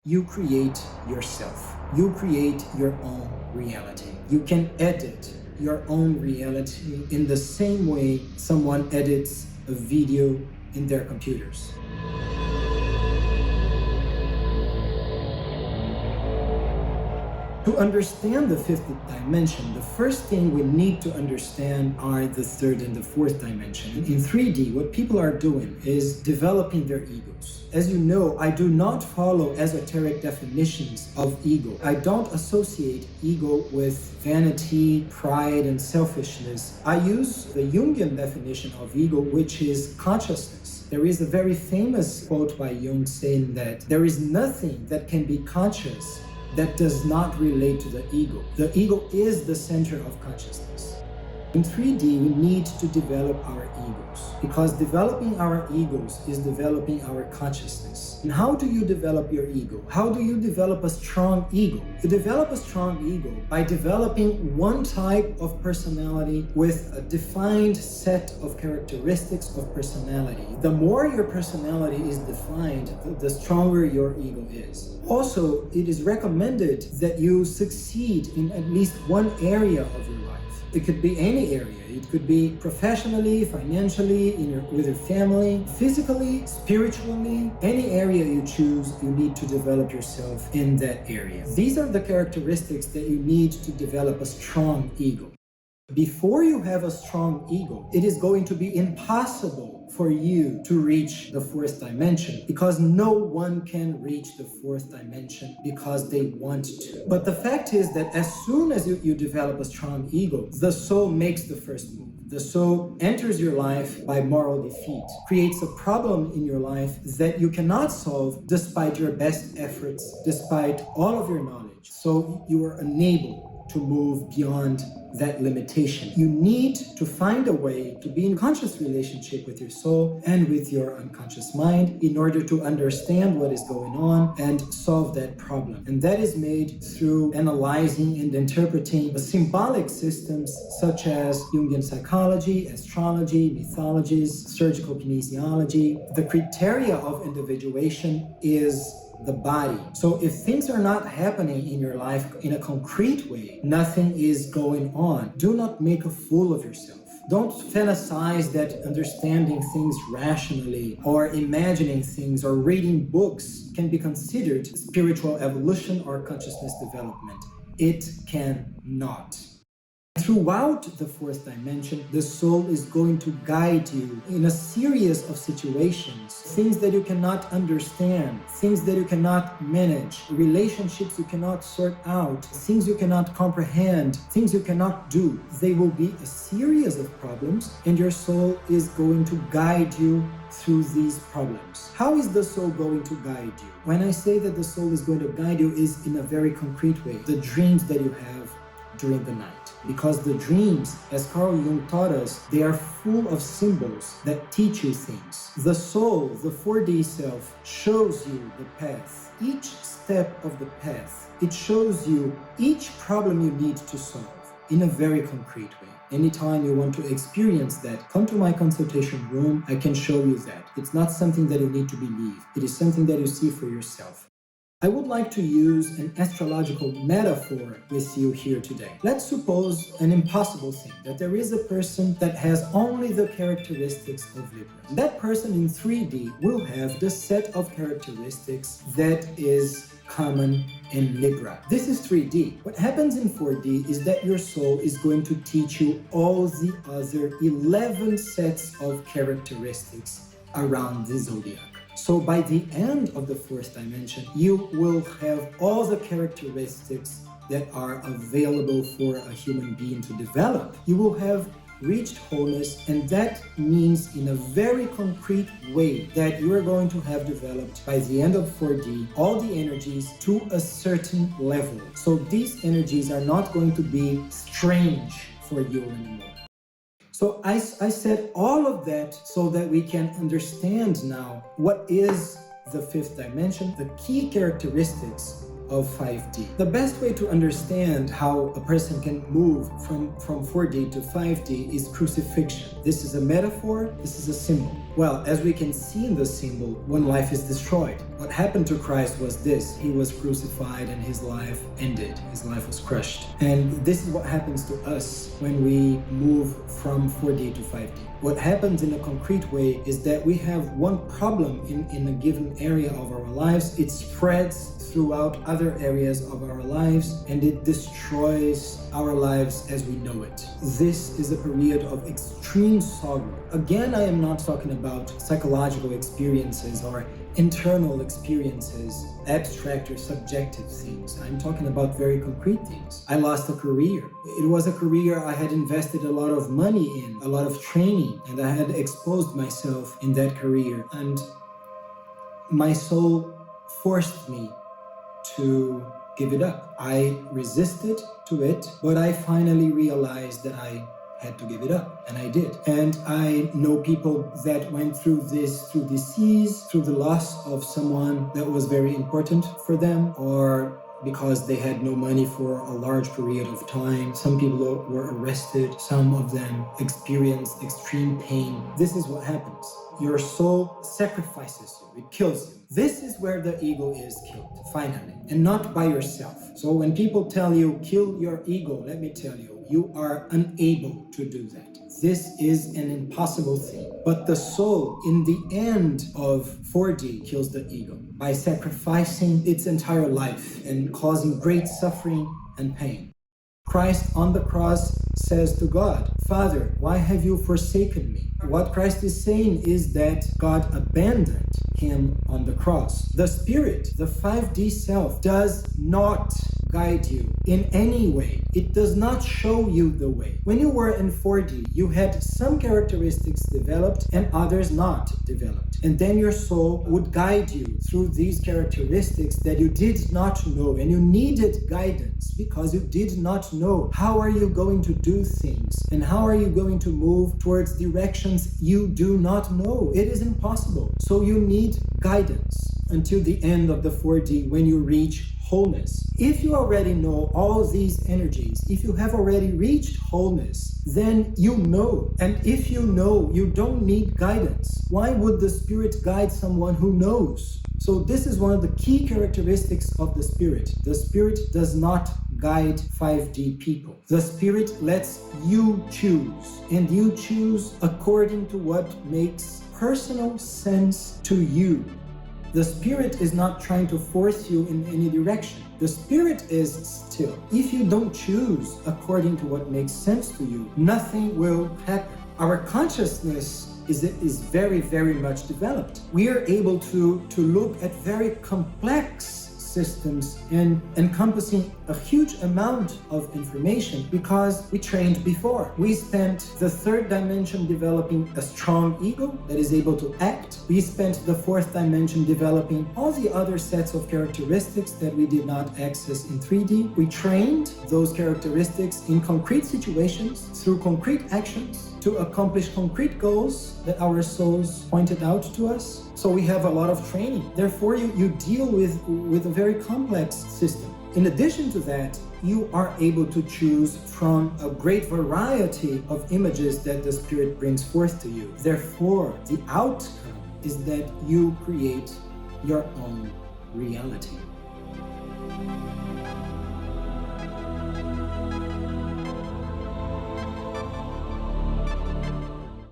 You create yourself. You create your own reality. You can edit your own reality in the same way someone edits a video in their computers. To understand the fifth dimension, the first thing we need to understand are the third and the fourth dimension. In 3D, what people are doing is developing their egos. As you know, I do not follow esoteric definitions of ego. I don't associate ego with vanity, pride, and selfishness. I use the Jungian definition of ego, which is consciousness. There is a very famous quote by Jung saying that there is nothing that can be conscious that does not relate to the ego. The ego is the center of consciousness. In 3D, we need to develop our egos, because developing our egos is developing our consciousness. And how do you develop your ego? How do you develop a strong ego? You develop a strong ego by developing one type of personality with a defined set of characteristics of personality. The more your personality is defined, the stronger your ego is. Also, it is recommended that you succeed in at least one area of your life. It could be any area. It could be professionally, financially, with your family, physically, spiritually. Any area you choose, you need to develop yourself in that area. These are the characteristics that you need to develop a strong ego. Before you have a strong ego, it is going to be impossible for you to reach the fourth dimension, because no one can reach the fourth dimension because they want to. But the fact is that as soon as you develop a strong ego, the soul makes the first move. The soul enters your life by moral defeat, creates a problem in your life that you cannot solve despite your best efforts, despite all of your knowledge. So you are unable to move beyond that limitation. You need to find a way to be in conscious relationship with your soul and with your unconscious mind in order to understand what is going on and solve that problem. And that is made through analyzing and interpreting symbolic systems such as Jungian Psychology, Astrology, Mythologies, surgical kinesiology. The criteria of individuation is the body. So if things are not happening in your life in a concrete way, nothing is going on. Do not make a fool of yourself. Don't fantasize that understanding things rationally or imagining things or reading books can be considered spiritual evolution or consciousness development. It cannot. Throughout the fourth dimension, the soul is going to guide you in a series of situations, things that you cannot understand, things that you cannot manage, relationships you cannot sort out, things you cannot comprehend, things you cannot do. They will be a series of problems, and your soul is going to guide you through these problems. How is the soul going to guide you? When I say that the soul is going to guide you, is in a very concrete way. The dreams that you have during the night. Because the dreams, as Carl Jung taught us, they are full of symbols that teach you things. The soul, the 4D self, shows you the path. Each step of the path, it shows you each problem you need to solve in a very concrete way. Anytime you want to experience that, come to my consultation room. I can show you that. It's not something that you need to believe. It is something that you see for yourself. I would like to use an astrological metaphor with you here today. Let's suppose an impossible thing, that there is a person that has only the characteristics of Libra. That person in 3D will have the set of characteristics that is common in Libra. This is 3D. What happens in 4D is that your soul is going to teach you all the other 11 sets of characteristics around the zodiac. So by the end of the fourth dimension, you will have all the characteristics that are available for a human being to develop. You will have reached wholeness, and that means in a very concrete way that you are going to have developed by the end of 4D all the energies to a certain level. So these energies are not going to be strange for you anymore. So I said all of that so that we can understand now what is the fifth dimension, the key characteristics of 5D. The best way to understand how a person can move from 4D to 5D is crucifixion. This is a metaphor, this is a symbol. Well, as we can see in the symbol, when life is destroyed, what happened to Christ was this: he was crucified and his life ended. His life was crushed. And this is what happens to us when we move from 4D to 5D. What happens in a concrete way is that we have one problem in a given area of our lives. It spreads throughout other areas of our lives, and it destroys our lives as we know it. This is a period of extreme sorrow. Again, I am not talking about psychological experiences or internal experiences, abstract or subjective things. I'm talking about very concrete things. I lost a career. It was a career I had invested a lot of money in, a lot of training, and I had exposed myself in that career. And my soul forced me to give it up. I resisted to it, but I finally realized that I had to give it up, and I did. And I know people that went through this, through disease, through the loss of someone that was very important for them, or because they had no money for a large period of time. Some people were arrested. Some of them experienced extreme pain. This is what happens. Your soul sacrifices you. It kills you. This is where the ego is killed, finally, and not by yourself. So when people tell you, kill your ego, let me tell you, you are unable to do that. This is an impossible thing. But the soul, in the end of 4D, kills the ego by sacrificing its entire life and causing great suffering and pain. Christ on the cross says to God, Father, why have you forsaken me? What Christ is saying is that God abandoned him on the cross. The spirit, the 5D self, does not guide you in any way. It does not show you the way. When you were in 4D, you had some characteristics developed and others not developed. And then your soul would guide you through these characteristics that you did not know, and you needed guidance because you did not know how are you going to do things and how are you going to move towards directions you do not know. It is impossible. So you need guidance until the end of the 4D when you reach wholeness. If you already know all these energies, if you have already reached wholeness, then you know. And if you know, you don't need guidance. Why would the spirit guide someone who knows? So this is one of the key characteristics of the spirit. The spirit does not guide 5D people. The spirit lets you choose, and you choose according to what makes personal sense to you. The spirit is not trying to force you in any direction. The spirit is still. If you don't choose according to what makes sense to you, nothing will happen. Our consciousness is very, very much developed. We are able to look at very complex systems and encompassing a huge amount of information because we trained before. We spent the third dimension developing a strong ego that is able to act. We spent the fourth dimension developing all the other sets of characteristics that we did not access in 3D. We trained those characteristics in concrete situations through concrete actions to accomplish concrete goals that our souls pointed out to us. So we have a lot of training. Therefore, you deal with a very complex system. In addition to that, you are able to choose from a great variety of images that the spirit brings forth to you. Therefore, the outcome is that you create your own reality.